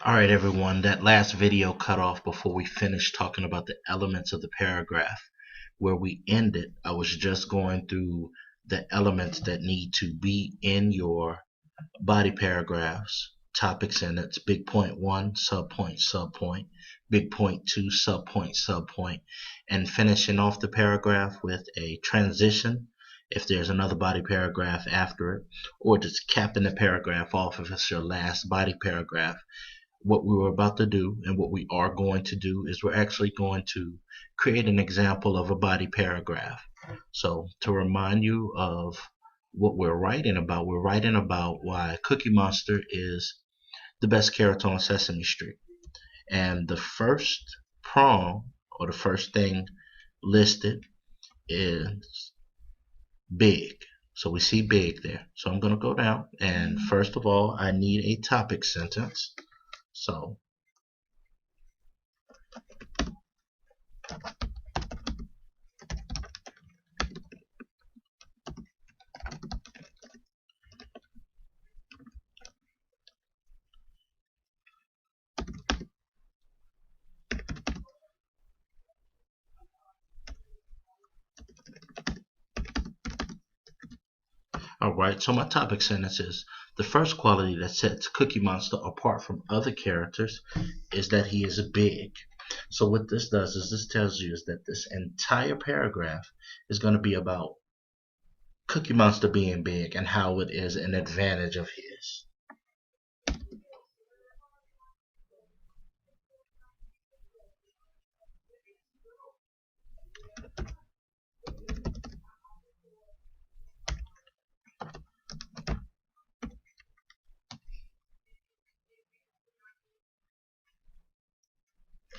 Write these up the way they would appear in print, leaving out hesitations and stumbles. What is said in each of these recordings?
Alright everyone, that last video cut off before we finished talking about the elements of the paragraph. Where we ended, I was just going through the elements that need to be in your body paragraphs, topic sentence, big point one, subpoint, big point two, subpoint, and finishing off the paragraph with a transition if there's another body paragraph after it, or just capping the paragraph off if it's your last body paragraph. What we were about to do and what we are going to do is we're actually going to create an example of a body paragraph. So to remind you of what we're writing about why Cookie Monster is the best character on Sesame Street. And the first prong, or the first thing listed, is big. So we see big there. So I'm going to go down, and first of all I need a topic sentence. So alright, so my topic sentence is: the first quality that sets Cookie Monster apart from other characters is that he is big. So what this does is this tells you is that this entire paragraph is going to be about Cookie Monster being big and how it is an advantage of his.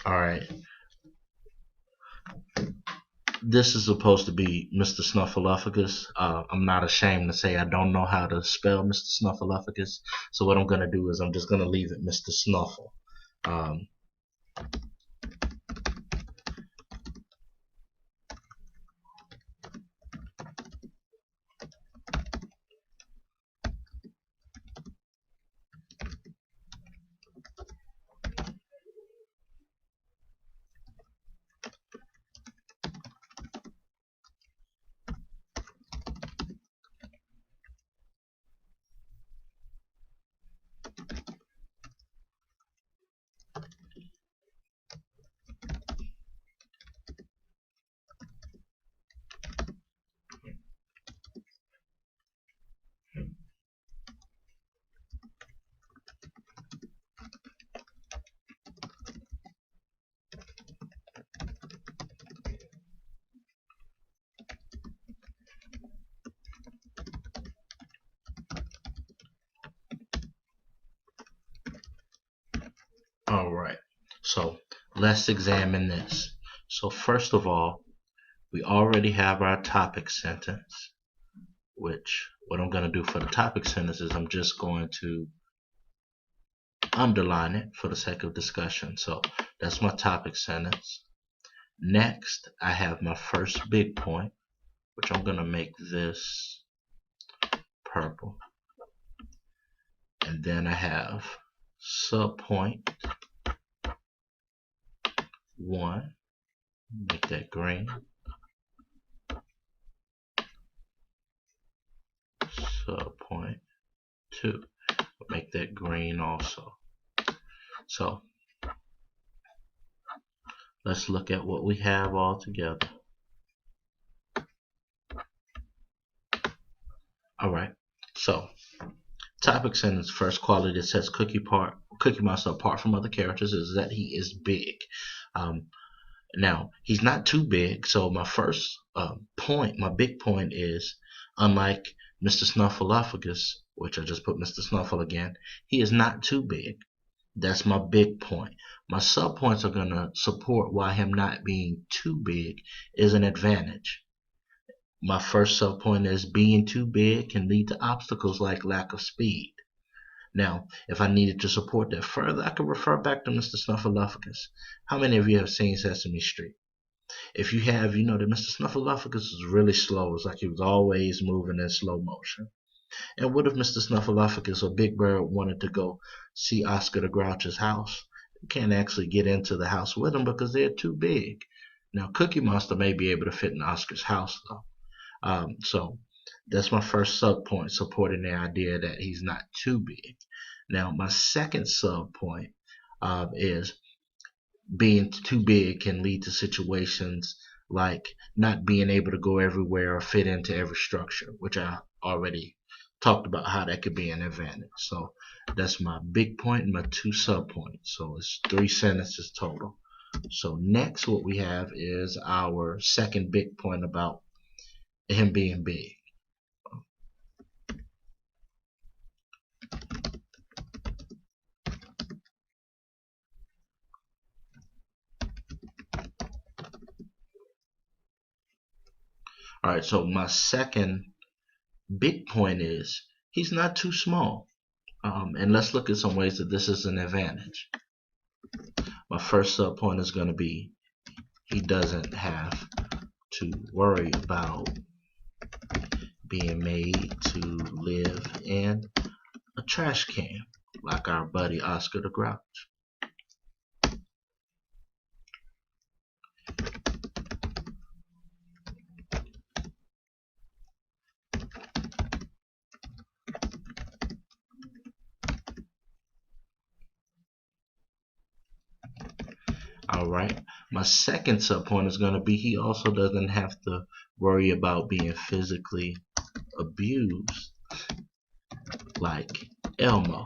Alright, this is supposed to be Mr. Snuffleupagus. I'm not ashamed to say I don't know how to spell Mr. Snuffleupagus, so what I'm going to do is I'm just going to leave it Mr. Snuffle. Um, Alright, so let's examine this. So first of all, we already have our topic sentence, which what I'm going to do for the topic sentence is I'm just going to underline it for the sake of discussion. So that's my topic sentence. Next, I have my first big point, which I'm going to make this purple. And then I have subpoint 1, make that green. Subpoint 2, make that green also. So let's look at what we have all together. Alright, so topic sentence, first quality that sets Cookie Monster apart from other characters is that he is big. Now, he's not too big, so my first point, my big point is, unlike Mr. Snuffleupagus, which I just put Mr. Snuffle again, he is not too big. That's my big point. My subpoints are going to support why him not being too big is an advantage. My first subpoint is being too big can lead to obstacles like lack of speed. Now, if I needed to support that further, I could refer back to Mr. Snuffleupagus. How many of you have seen Sesame Street? If you have, you know that Mr. Snuffleupagus is really slow. It's like he was always moving in slow motion. And what if Mr. Snuffleupagus or Big Bird wanted to go see Oscar the Grouch's house? You can't actually get into the house with them because they're too big. Now, Cookie Monster may be able to fit in Oscar's house, though. So that's my first sub point supporting the idea that he's not too big. Now, my second sub point is being too big can lead to situations like not being able to go everywhere or fit into every structure, which I already talked about how that could be an advantage. So that's my big point and my two sub points. So it's 3 sentences total. So next what we have is our second big point about him being big. Alright, so my second big point is he's not too small. And let's look at some ways that this is an advantage. My first sub point is going to be he doesn't have to worry about being made to live in a trash can like our buddy Oscar the Grouch. Alright, my second sub point is going to be he also doesn't have to worry about being physically abused like Elmo.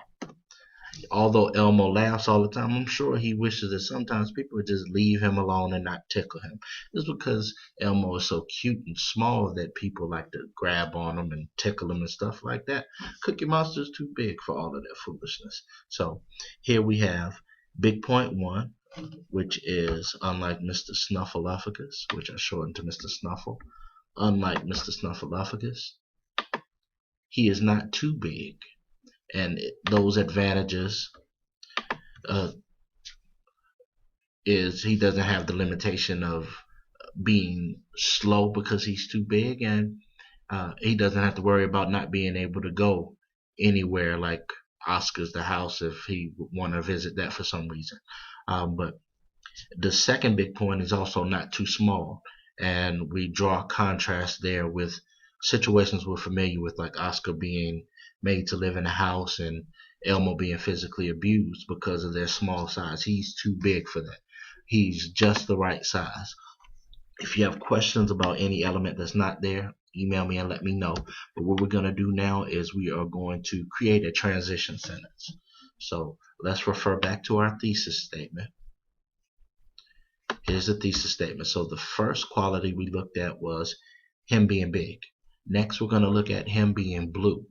Although Elmo laughs all the time, I'm sure he wishes that sometimes people would just leave him alone and not tickle him. It's because Elmo is so cute and small that people like to grab on him and tickle him and stuff like that. Cookie Monster is too big for all of that foolishness. So here we have big point 1, which is unlike Mr. Snuffleupagus, which I shortened to Mr. Snuffle. Unlike Mr. Snuffleupagus, he is not too big. And those advantages is he doesn't have the limitation of being slow because he's too big, and he doesn't have to worry about not being able to go anywhere like Oscar's the house if he want to visit that for some reason. But the second big point is also not too small, and we draw a contrast there with situations we're familiar with, like Oscar being made to live in a house and Elmo being physically abused because of their small size. He's too big for that. He's just the right size. If you have questions about any element that's not there, email me and let me know. But what we're going to do now is we are going to create a transition sentence. So let's refer back to our thesis statement. Here's the thesis statement. So the first quality we looked at was him being big. Next, we're going to look at him being blue.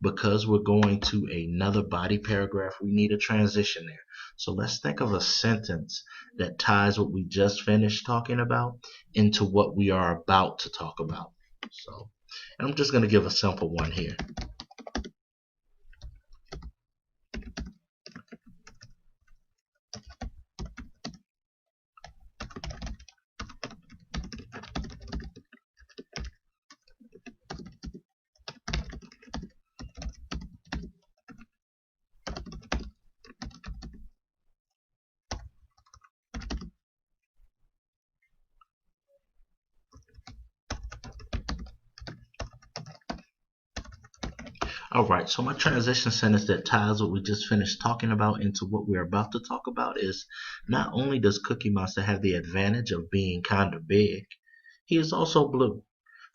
Because we're going to another body paragraph, we need a transition there. So let's think of a sentence that ties what we just finished talking about into what we are about to talk about. So, and I'm just going to give a simple one here. Alright, so my transition sentence that ties what we just finished talking about into what we're about to talk about is not only does Cookie Monster have the advantage of being kind of big, he is also blue.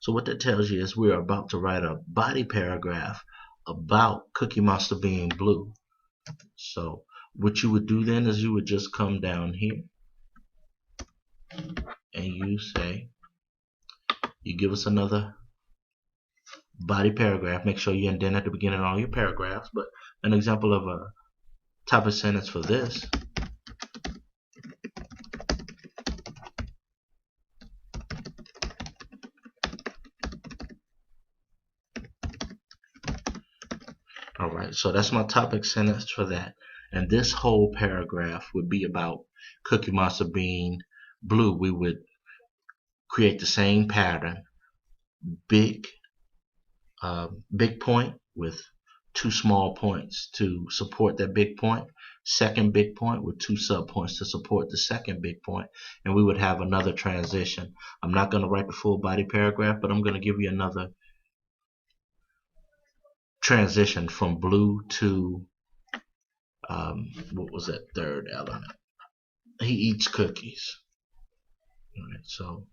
So what that tells you is we're about to write a body paragraph about Cookie Monster being blue. So what you would do then is you would just come down here and you say, you give us another body paragraph. Make sure you indent at the beginning of all your paragraphs. But an example of a type of sentence for this Alright, so that's my topic sentence for that. And this whole paragraph would be about Cookie Monster being blue. We would create the same pattern. Big point, with two small points to support that big point, second big point with two subpoints to support the second big point, and we would have another transition. I'm not going to write the full body paragraph, but I'm going to give you another transition from blue to what was that third element? He eats cookies. All right, so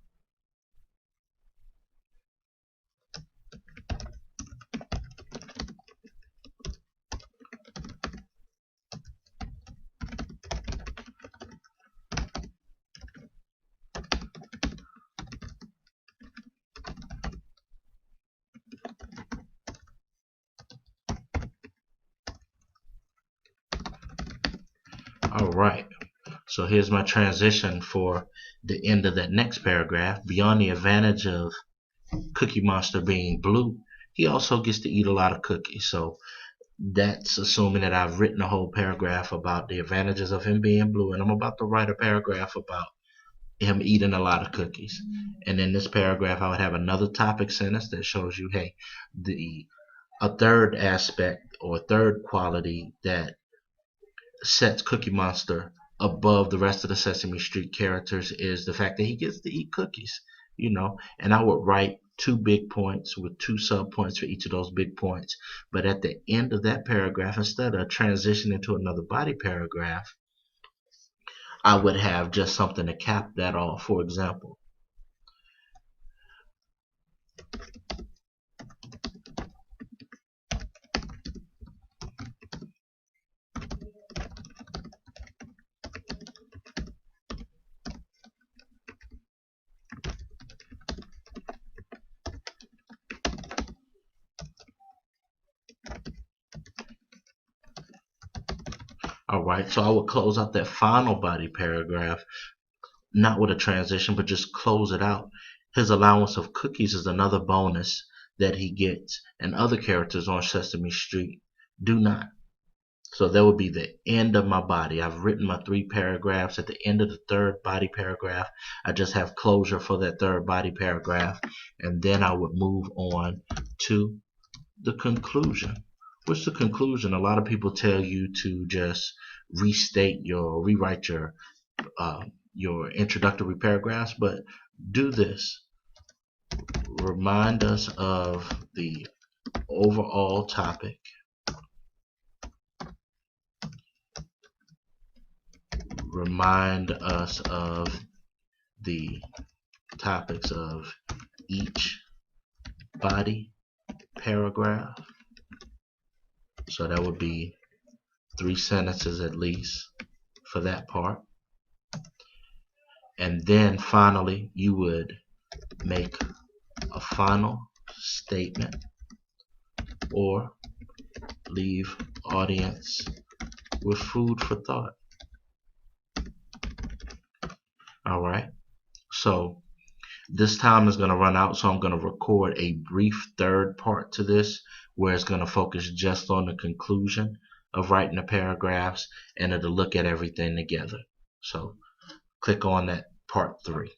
all right. So here's my transition for the end of that next paragraph. Beyond the advantage of Cookie Monster being blue, he also gets to eat a lot of cookies. So that's assuming that I've written a whole paragraph about the advantages of him being blue, and I'm about to write a paragraph about him eating a lot of cookies. And in this paragraph, I would have another topic sentence that shows you, hey, a third aspect or third quality that sets Cookie Monster above the rest of the Sesame Street characters is the fact that he gets to eat cookies, and I would write two big points with two sub points for each of those big points. But at the end of that paragraph, instead of transitioning to another body paragraph, I would have just something to cap that off. For example, alright, so I would close out that final body paragraph, not with a transition, but just close it out. His allowance of cookies is another bonus that he gets, and other characters on Sesame Street do not. So that would be the end of my body. I've written my 3 paragraphs. At the end of the third body paragraph, I just have closure for that third body paragraph, and then I would move on to the conclusion. What's the conclusion? A lot of people tell you to just rewrite your introductory paragraphs, but do this. Remind us of the overall topic. Remind us of the topics of each body paragraph. So that would be 3 sentences at least for that part. And then finally, you would make a final statement or leave audience with food for thought. Alright, so this time is going to run out, so I'm going to record a brief third part to this where it's going to focus just on the conclusion of writing the paragraphs, and it'll look at everything together. So click on that part 3.